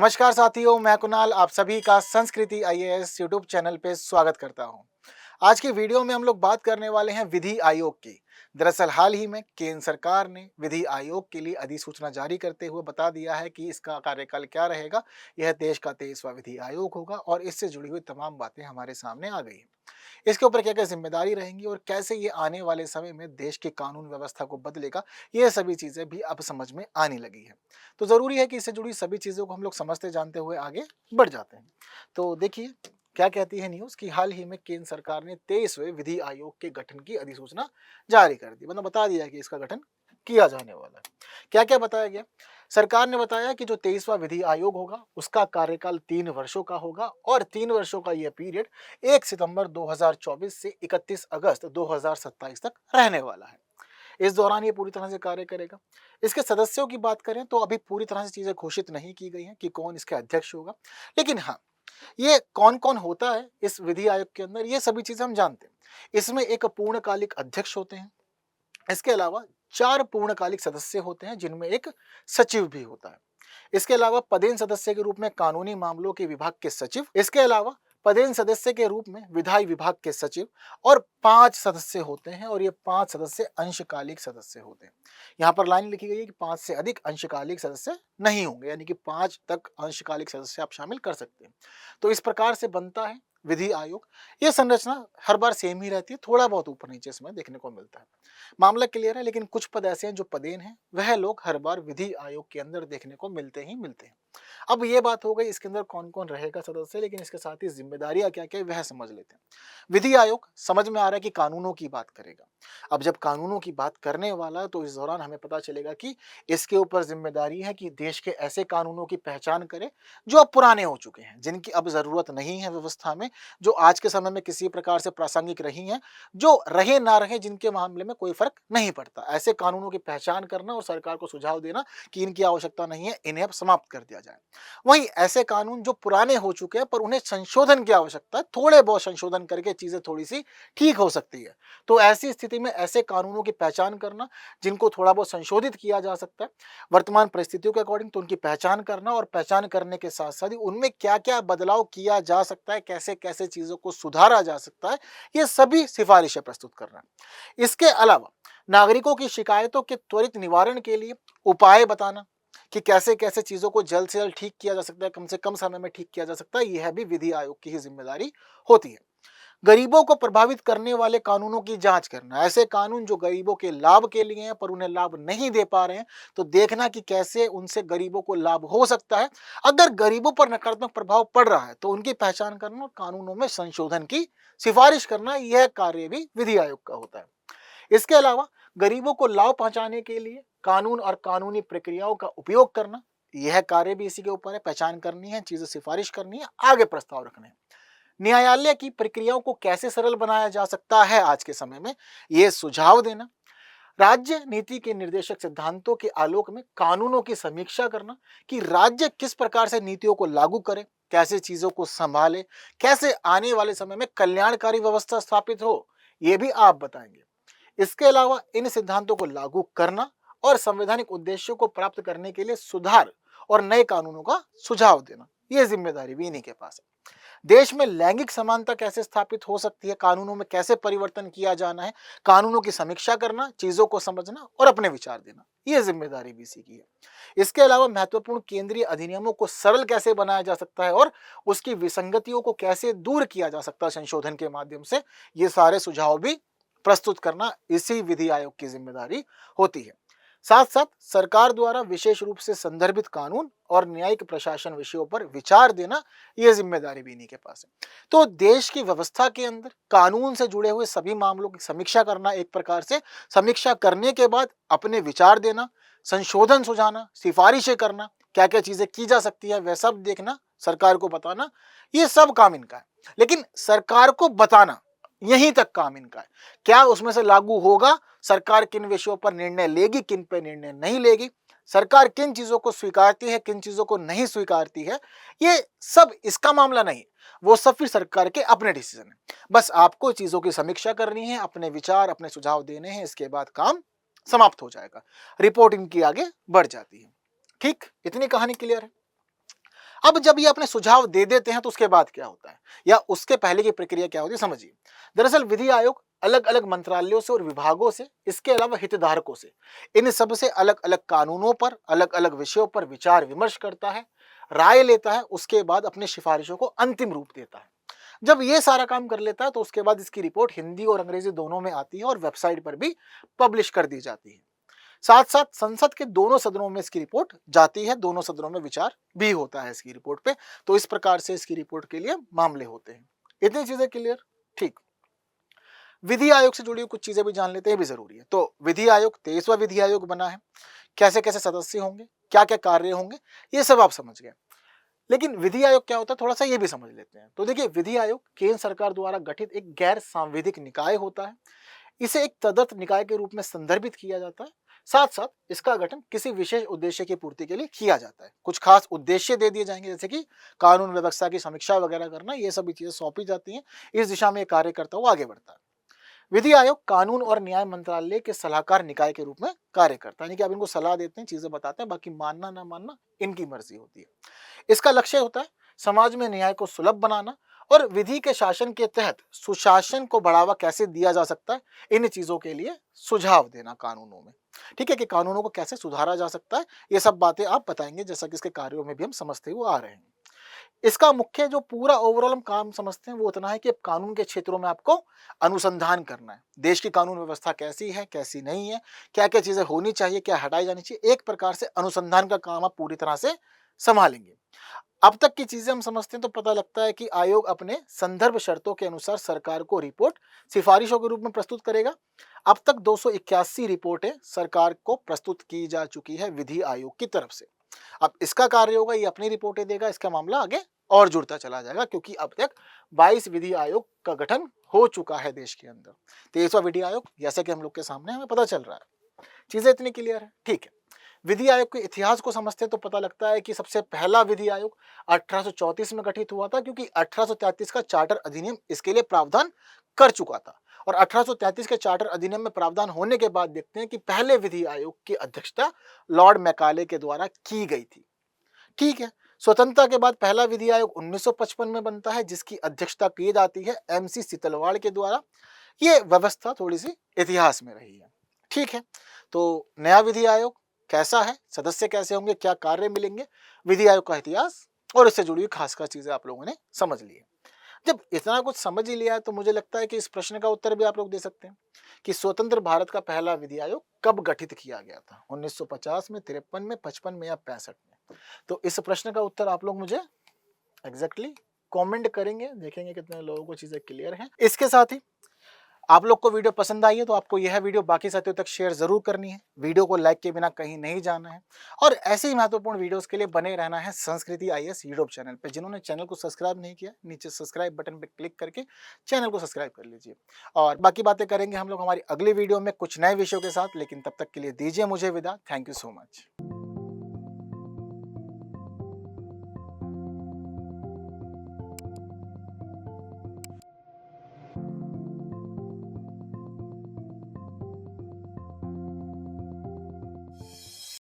नमस्कार साथियों, मैं कुणाल आप सभी का संस्कृति आईएएस यूट्यूब चैनल पे स्वागत करता हूं। आज की वीडियो में हम लोग बात करने वाले हैं विधि आयोग की। दरअसल हाल ही में केंद्र सरकार ने विधि आयोग के लिए अधिसूचना जारी करते हुए बता दिया है कि इसका कार्यकाल क्या रहेगा। यह देश का 23वां विधि आयोग होगा और इससे जुड़ी हुई तमाम बातें हमारे सामने आ गई हैं। इसके ऊपर क्या क्या जिम्मेदारी रहेंगी और कैसे ये आने वाले समय में देश की कानून व्यवस्था को बदलेगा, ये सभी चीजें भी अब समझ में आने लगी है। तो जरूरी है कि इससे जुड़ी सभी चीजों को हम लोग समझते जानते हुए आगे बढ़ जाते हैं। तो देखिए क्या कहती है न्यूज कि हाल ही में केंद्र सरकार ने 23वें विधि आयोग के गठन की अधिसूचना जारी कर दी, मतलब बता दिया कि इसका गठन किया जाने वाला है। क्या क्या बताया गया? सरकार ने बताया कि जो 23वां विधि आयोग होगा उसका कार्यकाल 3 वर्षों का होगा और 3 वर्षों का यह पीरियड 1 सितंबर 2024 से 31 अगस्त 2027 तक रहने वाला है। इस दौरान ये पूरी तरह से कार्य करेगा। इसके सदस्यों की बात करें तो अभी पूरी तरह से चीजें घोषित नहीं की गई हैं कि कौन इसके अध्यक्ष होगा, लेकिन हाँ, ये कौन कौन होता है इस विधि आयोग के अंदर ये सभी चीजें हम जानते हैं। इसमें एक पूर्णकालिक अध्यक्ष होते हैं। इसके अलावा 4 पूर्णकालिक सदस्य होते हैं जिनमें एक सचिव भी होता है। इसके अलावा पदेन सदस्य के रूप में कानूनी मामलों के विभाग के सचिव, इसके अलावा पदेन सदस्य के रूप में विधायी विभाग के सचिव और 5 सदस्य होते हैं और ये 5 सदस्य अंशकालिक सदस्य होते हैं। यहाँ पर लाइन लिखी गई है कि 5 से अधिक अंशकालिक सदस्य नहीं होंगे, यानी कि 5 तक अंशकालिक सदस्य आप शामिल कर सकते हैं। तो इस प्रकार से बनता है विधि आयोग। ये संरचना हर बार सेम ही रहती है, थोड़ा बहुत ऊपर नीचे इसमें देखने को मिलता है। मामला क्लियर है, लेकिन कुछ पद ऐसे हैं जो पदेन हैं, वह लोग हर बार विधि आयोग के अंदर देखने को मिलते ही मिलते हैं। अब ये बात हो गई इसके अंदर कौन कौन रहेगा सदस्य, लेकिन इसके साथ ही जिम्मेदारियां क्या क्या है वह समझ लेते हैं। विधि आयोग समझ में आ रहा है कि कानूनों की बात करेगा। अब जब कानूनों की बात करने वाला है तो इस दौरान हमें पता चलेगा कि इसके ऊपर जिम्मेदारी है कि देश के ऐसे कानूनों की पहचान करे जो अब पुराने हो चुके हैं, जिनकी अब जरूरत नहीं है व्यवस्था में, जो आज के समय में किसी प्रकार से प्रासंगिक रही हैं, जो रहे ना रहे जिनके मामले में कोई फर्क नहीं पड़ता। ऐसे कानूनों की पहचान करना और सरकार को सुझाव देना कि इनकी आवश्यकता नहीं है, इन्हें अब समाप्त कर दिया जाए। वहीं ऐसे कानून जो पुराने हो चुके हैं पर उन्हें संशोधन की आवश्यकता है, थोड़े बहुत संशोधन करके चीजें थोड़ी सी ठीक हो सकती है, तो ऐसी स्थिति में ऐसे कानूनों की पहचान करना जिनको थोड़ा बहुत संशोधित किया जा सकता है वर्तमान परिस्थितियों के अकॉर्डिंग, तो उनकी पहचान करना और पहचान करने के साथ साथ ही उनमें क्या क्या बदलाव किया जा सकता है, कैसे कैसे चीजों को सुधारा जा सकता है, ये सभी सिफारिशें प्रस्तुत करना। इसके अलावा नागरिकों की शिकायतों के त्वरित निवारण के लिए उपाय बताना कि कैसे कैसे चीजों को जल्द से जल्द ठीक किया जा सकता है, कम से कम समय में ठीक किया जा सकता है, यह भी विधि आयोग की ही जिम्मेदारी होती है। गरीबों को प्रभावित करने वाले कानूनों की जांच करना, ऐसे कानून जो गरीबों के लाभ के लिए हैं पर उन्हें लाभ नहीं दे पा रहे हैं, तो देखना कि कैसे उनसे गरीबों को लाभ हो सकता है। अगर गरीबों पर नकारात्मक प्रभाव पड़ रहा है तो उनकी पहचान करना और कानूनों में संशोधन की सिफारिश करना, यह कार्य भी विधि आयोग का होता है। इसके अलावा गरीबों को लाभ पहुंचाने के लिए कानून और कानूनी प्रक्रियाओं का उपयोग करना, यह कार्य भी इसी के ऊपर है। पहचान करनी है, चीजें सिफारिश करनी है, आगे प्रस्ताव रखने हैं। न्यायालय की प्रक्रियाओं को कैसे सरल बनाया जा सकता है आज के समय में, यह सुझाव देना। राज्य नीति के निर्देशक सिद्धांतों के आलोक में कानूनों की समीक्षा करना कि राज्य किस प्रकार से नीतियों को लागू करे, कैसे चीजों को संभाले, कैसे आने वाले समय में कल्याणकारी व्यवस्था स्थापित हो, यह भी आप बताएंगे। इसके अलावा इन सिद्धांतों को लागू करना और संवैधानिक उद्देश्यों को प्राप्त करने के लिए सुधार और नए कानूनों का सुझाव देना, यह जिम्मेदारी भी इन्हीं के पास है। देश में लैंगिक समानता कैसे स्थापित हो सकती है, कानूनों में कैसे परिवर्तन किया जाना है, कानूनों की समीक्षा करना, चीजों को समझना और अपने विचार देना, यह जिम्मेदारी भी इसी की है। इसके अलावा महत्वपूर्ण केंद्रीय अधिनियमों को सरल कैसे बनाया जा सकता है और उसकी विसंगतियों को कैसे दूर किया जा सकता है संशोधन के माध्यम से, ये सारे सुझाव भी प्रस्तुत करना इसी विधि आयोग की जिम्मेदारी होती है। साथ साथ सरकार द्वारा विशेष रूप से संदर्भित कानून और न्यायिक प्रशासन विषयों पर विचार देना, यह जिम्मेदारी भी इन्हीं के पास है। तो देश की व्यवस्था के अंदर कानून से जुड़े हुए सभी मामलों की समीक्षा करना, एक प्रकार से समीक्षा करने के बाद अपने विचार देना, संशोधन सुझाना, सिफारिशें करना, क्या क्या चीजें की जा सकती है वह सब देखना, सरकार को बताना, ये सब काम इनका है। लेकिन सरकार को बताना, यहीं तक काम इनका है। क्या उसमें से लागू होगा, सरकार किन विषयों पर निर्णय लेगी, किन पे निर्णय नहीं लेगी, सरकार किन चीजों को स्वीकारती है, किन चीजों को नहीं स्वीकारती है, ये सब इसका मामला नहीं। वो सब फिर सरकार के अपने डिसीजन है। बस आपको चीजों की समीक्षा करनी है, अपने विचार अपने सुझाव देने हैं, इसके बाद काम समाप्त हो जाएगा, रिपोर्ट इनकी आगे बढ़ जाती है। ठीक, इतनी कहानी क्लियर है। अब जब ये अपने सुझाव दे देते हैं तो उसके बाद क्या होता है या उसके पहले की प्रक्रिया क्या होती है, समझिए। दरअसल विधि आयोग अलग अलग मंत्रालयों से और विभागों से, इसके अलावा हितधारकों से, इन सब से अलग अलग कानूनों पर, अलग अलग विषयों पर विचार विमर्श करता है, राय लेता है, उसके बाद अपनी सिफारिशों को अंतिम रूप देता है। जब ये सारा काम कर लेता है तो उसके बाद इसकी रिपोर्ट हिंदी और अंग्रेजी दोनों में आती है और वेबसाइट पर भी पब्लिश कर दी जाती है। साथ साथ संसद के दोनों सदनों में इसकी रिपोर्ट जाती है, दोनों सदनों में विचार भी होता है इसकी रिपोर्ट पे। तो इस प्रकार से इसकी रिपोर्ट के लिए मामले होते हैं। इतनी चीजें क्लियर? ठीक। विधि आयोग से जुड़ी हुई कुछ चीजें भी जान लेते हैं, भी जरूरी है। तो विधि आयोग 23वां विधि आयोग बना है। कैसे कैसे सदस्य होंगे, क्या क्या कार्य होंगे, ये सब आप समझ गए। लेकिन विधि आयोग क्या होता है, थोड़ा सा ये भी समझ लेते हैं। तो देखिए, विधि आयोग केंद्र सरकार द्वारा गठित एक गैर सांविधिक निकाय होता है। इसे एक तदर्थ निकाय के रूप में संदर्भित किया जाता है। साथ साथ इसका गठन किसी विशेष उद्देश्य की पूर्ति के लिए किया जाता है। कुछ खास उद्देश्य दे दिए जाएंगे, जैसे कि कानून व्यवस्था की समीक्षा वगैरह करना, ये सभी चीजें सौंपी जाती हैं। इस दिशा में कार्य करता हुआ आगे बढ़ता है। विधि आयोग कानून और न्याय मंत्रालय के सलाहकार निकाय के रूप में कार्य करता है, यानी कि आप इनको सलाह देते हैं, चीजें बताते हैं, बाकी मानना ना मानना इनकी मर्जी होती है। इसका लक्ष्य होता है समाज में न्याय को सुलभ बनाना और विधि के शासन के तहत सुशासन को बढ़ावा कैसे दिया जा सकता है, इन चीजों के लिए सुझाव देना कानूनों में। ठीक है, कि कानूनों को कैसे सुधारा जा सकता है, ये सब बातें आप बताएंगे, जैसा कि इसके कार्यों में भी हम समझते हुए आ रहे हैं। इसका मुख्य जो पूरा ओवरऑल हम काम समझते हैं वो इतना है कि अब कानून के क्षेत्रों में आपको अनुसंधान करना है। देश की कानून व्यवस्था कैसी है, कैसी नहीं है, क्या क्या चीजें होनी चाहिए, क्या हटाई जानी चाहिए, एक प्रकार से अनुसंधान का काम आप पूरी तरह से संभालेंगे। अब तक की चीजें हम समझते हैं तो पता लगता है कि आयोग अपने संदर्भ शर्तों के अनुसार सरकार को रिपोर्ट सिफारिशों के रूप में प्रस्तुत करेगा। अब तक 281 रिपोर्टें सरकार को प्रस्तुत की जा चुकी है विधि आयोग की तरफ से। अब इसका कार्य होगा, ये अपनी रिपोर्टें देगा, इसका मामला आगे और जुड़ता चला जाएगा, क्योंकि अब तक 22 विधि आयोग का गठन हो चुका है देश के अंदर। 23वां विधि आयोग जैसे कि हम लोग के सामने हमें पता चल रहा है। चीजें इतनी क्लियर है? ठीक है। विधि आयोग के इतिहास को समझते हैं तो पता लगता है कि सबसे पहला विधि आयोग 1834 में गठित हुआ था, क्योंकि 1833 का चार्टर अधिनियम इसके लिए प्रावधान कर चुका था। और 1833 के चार्टर अधिनियम में प्रावधान होने के बाद देखते हैं कि पहले विधि आयोग की अध्यक्षता लॉर्ड मैकाले के द्वारा की गई थी। ठीक है। स्वतंत्रता के बाद पहला विधि आयोग 1955 में बनता है, जिसकी अध्यक्षता की जाती है MC सीतलवाड़ के द्वारा। ये व्यवस्था थोड़ी सी इतिहास में रही है। ठीक है। तो नया विधि आयोग कैसा है, सदस्य कैसे होंगे, क्या कार्य मिलेंगे, विधि आयोग का इतिहास और इससे जुड़ी हुई खास खास चीजें आप लोगों ने समझ ली है। जब इतना कुछ समझ ही लिया है तो मुझे लगता है कि इस प्रश्न का उत्तर भी आप लोग दे सकते हैं कि स्वतंत्र भारत का पहला विधि आयोग कब गठित किया गया था, 1950 में, 53 में, 55 में या 65 में। तो इस प्रश्न का उत्तर आप लोग मुझे एग्जैक्टली कमेंट करेंगे, देखेंगे कितने लोगों को चीजें क्लियर हैं। इसके साथ ही आप लोग को वीडियो पसंद आई है तो आपको यह वीडियो बाकी साथियों तक शेयर जरूर करनी है। वीडियो को लाइक के बिना कहीं नहीं जाना है और ऐसे ही महत्वपूर्ण वीडियोस के लिए बने रहना है संस्कृति IAS यूट्यूब चैनल पे। जिन्होंने चैनल को सब्सक्राइब नहीं किया, नीचे सब्सक्राइब बटन पे क्लिक करके चैनल को सब्सक्राइब कर लीजिए। और बाकी बातें करेंगे हम लोग हमारी अगली वीडियो में कुछ नए विषयों के साथ, लेकिन तब तक के लिए दीजिए मुझे विदा। Thank you so much.